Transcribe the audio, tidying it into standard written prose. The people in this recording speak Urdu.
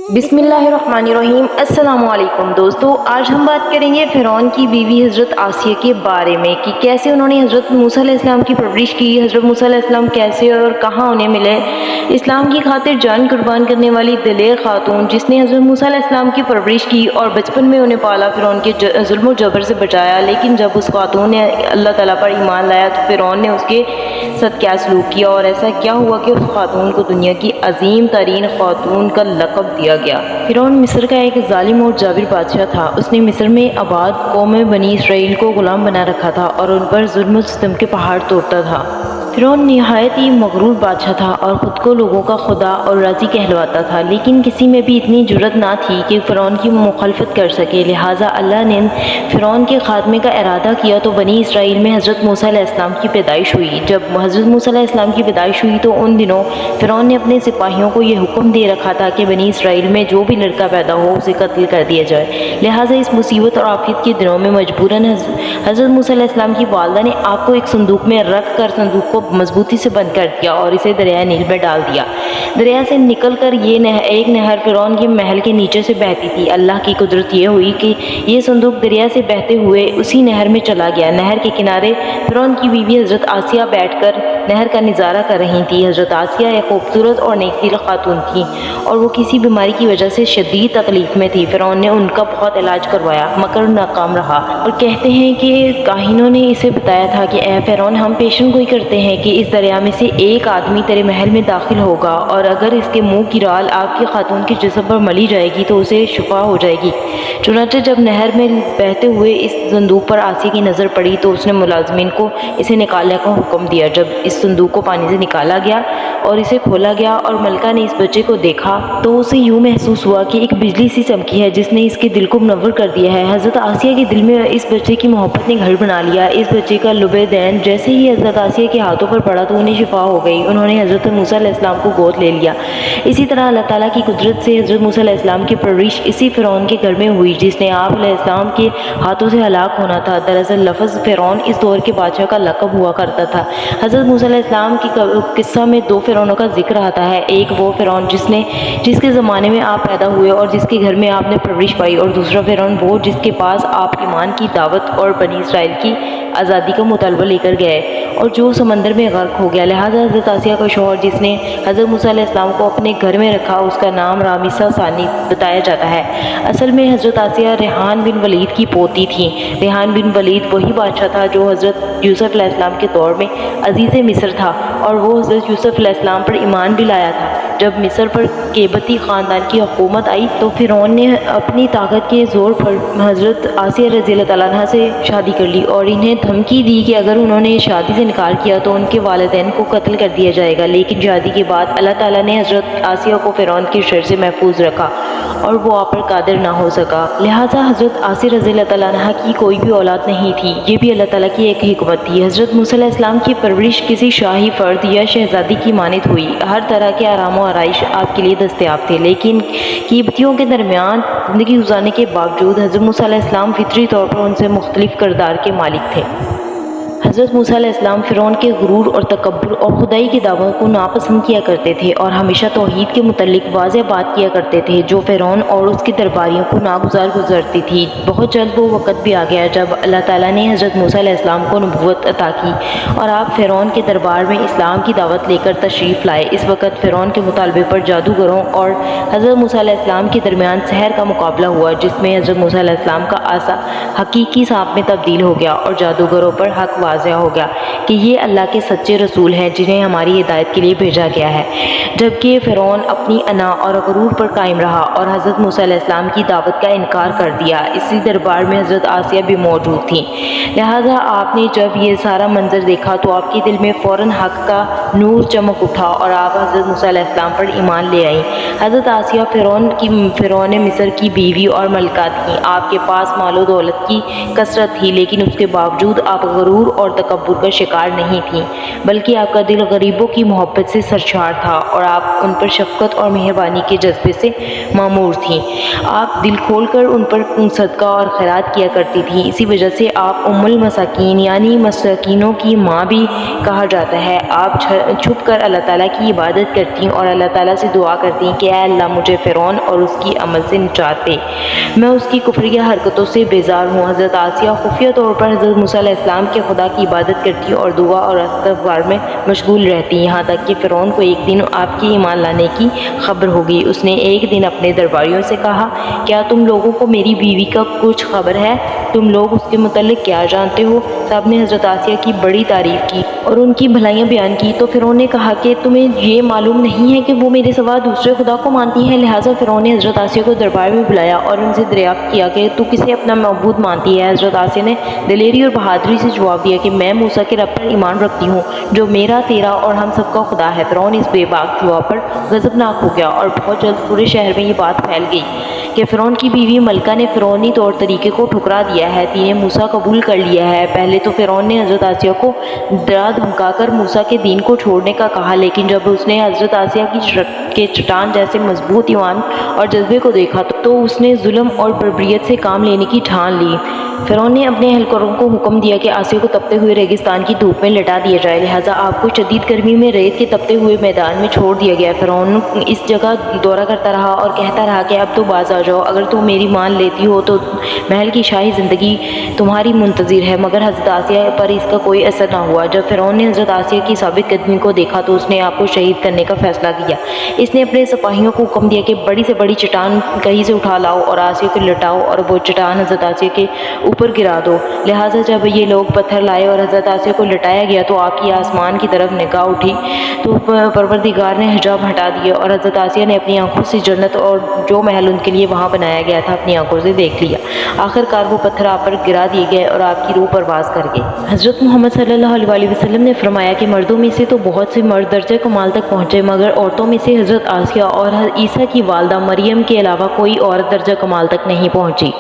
بسم اللہ الرحمن الرحیم۔ السلام علیکم دوستو، آج ہم بات کریں گے فرعون کی بیوی حضرت آسیہ کے بارے میں کہ کیسے انہوں نے حضرت موسیٰ علیہ السلام کی پرورش کی، حضرت موسیٰ علیہ السلام کیسے اور کہاں انہیں ملے۔ اسلام کی خاطر جان قربان کرنے والی دلیر خاتون جس نے حضرت موسیٰ علیہ السلام کی پرورش کی اور بچپن میں انہیں پالا، فرعون کے ظلم و جبر سے بچایا، لیکن جب اس خاتون نے اللہ تعالیٰ پر ایمان لایا تو فرعون نے اس کے ساتھ کیا سلوک کیا، اور ایسا کیا ہوا کہ اس خاتون کو دنیا کی عظیم ترین خاتون کا لقب دیا گیا۔ فرعون مصر کا ایک ظالم اور جابر بادشاہ تھا۔ اس نے مصر میں آباد قوم بنی اسرائیل کو غلام بنا رکھا تھا اور ان پر ظلم و ستم کے پہاڑ توڑتا تھا۔ فرعون نہایت ہی مغرور بادشاہ تھا اور خود کو لوگوں کا خدا اور رازی کہلواتا تھا، لیکن کسی میں بھی اتنی جرأت نہ تھی کہ فرعون کی مخالفت کر سکے۔ لہٰذا اللہ نے فرعون کے خاتمے کا ارادہ کیا تو بنی اسرائیل میں حضرت موسیٰ علیہ السلام کی پیدائش ہوئی۔ جب حضرت موسیٰ علیہ السلام کی پیدائش ہوئی تو ان دنوں فرعون نے اپنے سپاہیوں کو یہ حکم دے رکھا تھا کہ بنی اسرائیل میں جو بھی لڑکا پیدا ہو اسے قتل کر دیا جائے۔ لہٰذا اس مصیبت اور آفت کے دنوں میں مجبوراً حضرت موسیٰ علیہ السلام کی والدہ نے آپ کو ایک صندوق میں رکھ کر صندوق کو مضبوطی سے بند کر دیا اور اسے دریائے نیل میں ڈال دیا۔ دریا سے نکل کر ایک نہر فرعون کے محل کے نیچے سے بہتی تھی۔ اللہ کی قدرت یہ ہوئی کہ یہ صندوق دریا سے بہتے ہوئے اسی نہر میں چلا گیا۔ نہر کے کنارے فرعون کی بیوی حضرت آسیہ بیٹھ کر نہر کا نظارہ کر رہی تھی۔ حضرت آسیہ ایک خوبصورت اور نیک دل خاتون تھی اور وہ کسی بیماری کی وجہ سے شدید تکلیف میں تھی۔ فرعون نے ان کا بہت علاج کروایا مگر ناکام رہا، اور کہتے ہیں کہ کاہنوں نے اسے بتایا تھا کہ اے فرعون، ہم پیشن گوئی کرتے ہیں کہ اس دریا میں سے ایک آدمی تیرے محل میں داخل ہوگا اور اگر اس کے منہ کی رال آپ کی خاتون کے جسم پر ملی جائے گی تو اسے شفا ہو جائے گی۔ چنانچہ جب نہر میں بہتے ہوئے اس صندوق پر آسیہ کی نظر پڑی تو اس نے ملازمین کو اسے نکالنے کا حکم دیا۔ جب اس صندوق کو پانی سے نکالا گیا اور اسے کھولا گیا اور ملکہ نے اس بچے کو دیکھا تو اسے یوں محسوس ہوا کہ ایک بجلی سی چمکی ہے جس نے اس کے دل کو منور کر دیا ہے۔ حضرت آسیہ کے دل میں اس بچے کی محبت نے گھر بنا لیا۔ اس بچے کا لب دین جیسے ہی حضرت آسیہ کے ہاتھوں پر پڑا تو انہیں شفا ہو گئی۔ انہوں نے حضرت موسیٰ علیہ السلام کو گود لے لیا۔ اسی طرح اللہ تعالیٰ کی قدرت سے حضرت موسیٰ علیہ السلام کی پرورش اسی فرعون کے گھر میں ہوئی جس نے آپ علیہ السلام کے ہاتھوں سے ہلاک ہونا تھا۔ دراصل لفظ فرعون اس دور کے بادشاہ کا لقب ہوا کرتا تھا۔ حضرت موسیٰ علیہ السلام کی قصہ میں دو فرعونوں کا ذکر آتا ہے، ایک وہ فرعون جس کے زمانے میں آپ پیدا ہوئے اور جس کے گھر میں آپ نے پرورش پائی، اور دوسرا فرعون وہ جس کے پاس آپ ایمان کی دعوت اور بنی اسرائیل کی آزادی کا مطالبہ لے کر گئے اور جو سمندر میں غرق ہو گیا۔ لہٰذا حضرت آسیہ کا شوہر جس نے حضرت موسیٰ علیہ السلام کو اپنے گھر میں رکھا اس کا نام رامسیس ثانی بتایا جاتا ہے۔ اصل میں حضرت آسیہ ریحان بن ولید کی پوتی تھیں۔ ریحان بن ولید وہی بادشاہ تھا جو حضرت یوسف علیہ السلام کے دور میں عزیز مصر تھا اور وہ حضرت یوسف علیہ السلام پر ایمان بھی لایا تھا۔ جب مصر پر کیبتی خاندان کی حکومت آئی تو فرعون نے اپنی طاقت کے زور پر حضرت آسیہ رضی اللہ تعالیٰ عنہ سے شادی کر لی اور انہیں دھمکی دی کہ اگر انہوں نے شادی سے انکار کیا تو ان کے والدین کو قتل کر دیا جائے گا۔ لیکن شادی کے بعد اللہ تعالیٰ نے حضرت آسیہ کو فرعون کی شر سے محفوظ رکھا اور وہ آپ پر قادر نہ ہو سکا۔ لہٰذا حضرت آسیہ رضی اللہ تعالیٰ عنہ کی کوئی بھی اولاد نہیں تھی۔ یہ بھی اللہ تعالیٰ کی ایک حکمت تھی۔ حضرت موسیٰ علیہ السلام کی پرورش کسی شاہی فرد یا شہزادی کی مانند ہوئی۔ ہر طرح کے آرام و آرائش آپ کے لیے دستیاب تھے، لیکن قیبتیوں کے درمیان زندگی گزارنے کے باوجود حضرت موسیٰ علیہ السلام فطری طور پر ان سے مختلف کردار کے مالک تھے۔ حضرت موسیٰ علیہ السلام فرعون کے غرور اور تکبر اور خدائی کی دعوت کو ناپسند کیا کرتے تھے اور ہمیشہ توحید کے متعلق واضح بات کیا کرتے تھے جو فرعون اور اس کے درباریوں کو ناگزار گزرتی تھی۔ بہت جلد وہ وقت بھی آ گیا جب اللہ تعالیٰ نے حضرت موسیٰ علیہ السلام کو نبوت عطا کی اور آپ فرعون کے دربار میں اسلام کی دعوت لے کر تشریف لائے۔ اس وقت فرعون کے مطالبے پر جادوگروں اور حضرت موسیٰ علیہ السلام کے درمیان سحر کا مقابلہ ہوا جس میں حضرت موسیٰ علیہ السلام کا عصا حقیقی سانپ میں تبدیل ہو گیا اور جادوگروں پر حق واضح ہو گیا کہ یہ اللہ کے سچے رسول ہیں جنہیں ہماری ہدایت کے لیے بھیجا گیا ہے، جبکہ فرعون اپنی انا اور غرور پر قائم رہا اور حضرت موسیٰ علیہ السلام کی دعوت کا انکار کر دیا۔ اسی دربار میں حضرت آسیہ بھی موجود تھیں۔ لہٰذا آپ نے جب یہ سارا منظر دیکھا تو آپ کے دل میں فوراً حق کا نور چمک اٹھا اور آپ حضرت موسیٰ علیہ السلام پر ایمان لے آئیں۔ حضرت آسیہ فرعون مصر کی بیوی اور ملکہ تھیں۔ آپ کے پاس مال و دولت کی کثرت تھی، لیکن اس کے باوجود آپ غرور اور تکبر کا شکار نہیں تھیں، بلکہ آپ کا دل غریبوں کی محبت سے سرشار تھا اور آپ ان پر شفقت اور مہربانی کے جذبے سے معمور تھیں۔ آپ دل کھول کر ان پر صدقہ اور خیرات کیا کرتی تھیں، اسی وجہ سے آپ ام المساکین یعنی مساکینوں کی ماں بھی کہا جاتا ہے۔ آپ چھپ کر اللہ تعالیٰ کی عبادت کرتی اور اللہ تعالیٰ سے دعا کرتی کہ اے اللہ مجھے فرعون اور اس کی عمل سے نجات دے، میں اس کی کفریہ حرکتوں سے بیزار ہوں۔ حضرت آسیہ خفیہ طور پر حضرت موسیٰ علیہ السلام کے خدا کی عبادت کرتی اور دعا اور استغفار میں مشغول رہتی، یہاں تک کہ فرعون کو ایک دن آپ کے ایمان لانے کی خبر ہوگی۔ اس نے ایک دن اپنے درباریوں سے کہا، کیا تم لوگوں کو میری بیوی کا کچھ خبر ہے؟ تم لوگ اس کے متعلق کیا جانتے ہو؟ سب نے حضرت آسیہ کی بڑی تعریف کی اور ان کی بھلائیاں بیان کی۔ تو فرعون نے کہا کہ تمہیں یہ معلوم نہیں ہے کہ وہ میرے سوا دوسرے خدا کو مانتی ہے؟ لہٰذا فرعون نے حضرت آسیہ کو دربار میں بلایا اور ان سے دریافت کیا کہ تو کسے اپنا معبود مانتی ہے؟ حضرت آسیہ نے دلیری اور بہادری سے جواب دیا کہ میں موسیٰ کے رب پر ایمان رکھتی ہوں جو میرا، تیرا اور ہم سب کا خدا ہے۔ فرعون اس بے باک جواب پر غضبناک ہو گیا اور بہت جلد پورے شہر میں یہ بات پھیل گئی کہ فرعون کی بیوی ملکہ نے فرعونی طور طریقے کو ٹھکرا دیا ہے، دین موسیٰ قبول کر لیا ہے۔ پہلے تو فرعون نے حضرت آسیہ کو ڈرا دھمکا کر موسیٰ کے دین کو چھوڑنے کا کہا، لیکن جب اس نے حضرت آسیہ کے چٹان جیسے مضبوط ایمان اور جذبے کو دیکھا تو اس نے ظلم اور بربریت سے کام لینے کی ٹھان لی۔ فرعون نے اپنے اہلکاروں کو حکم دیا کہ آسیہ کو تپتے ہوئے ریگستان کی دھوپ میں لٹا دیا جائے، لہٰذا آپ کو شدید گرمی میں ریت کے تپتے ہوئے میدان میں چھوڑ دیا گیا۔ فرعون اس جگہ دورہ کرتا رہا اور کہتا رہا کہ اب تو باز آ جاؤ، اگر تم میری مان لیتی ہو تو محل کی شاہی زندگی تمہاری منتظر ہے۔ مگر حضرت آسیہ پر اس کا کوئی اثر نہ ہوا۔ جب فرعون نے حضرت آسیہ کی ثابت قدمی کو دیکھا تو اس نے آپ کو شہید کرنے کا فیصلہ کیا۔ اس نے اپنے سپاہیوں کو حکم دیا کہ بڑی سے بڑی چٹان کہیں سے اٹھا لاؤ اور آسیہ کو لٹاؤ اور وہ چٹان حضرت آسیہ کے اوپر گرا دو۔ لہٰذا جب یہ لوگ پتھر لائے اور حضرت آسیہ کو لٹایا گیا تو آپ کی آسمان کی طرف نگاہ اٹھی تو پروردگار نے حجاب ہٹا دیے اور حضرت آسیہ نے اپنی آنکھوں سے جنت اور جو محل ان کے لیے وہاں بنایا گیا تھا اپنی آنکھوں سے دیکھ لیا۔ آخر کار وہ پتھر آپ پر گرا دیے گئے اور آپ کی روح پرواز کر گئی۔ حضرت محمد صلی اللہ علیہ وسلم نے فرمایا کہ مردوں میں سے تو بہت سے مرد درجہ کمال تک پہنچے، مگر عورتوں میں سے حضرت آسیہ اور عیسیٰ کی والدہ مریم کے علاوہ کوئی عورت درجہ کمال تک نہیں پہنچی۔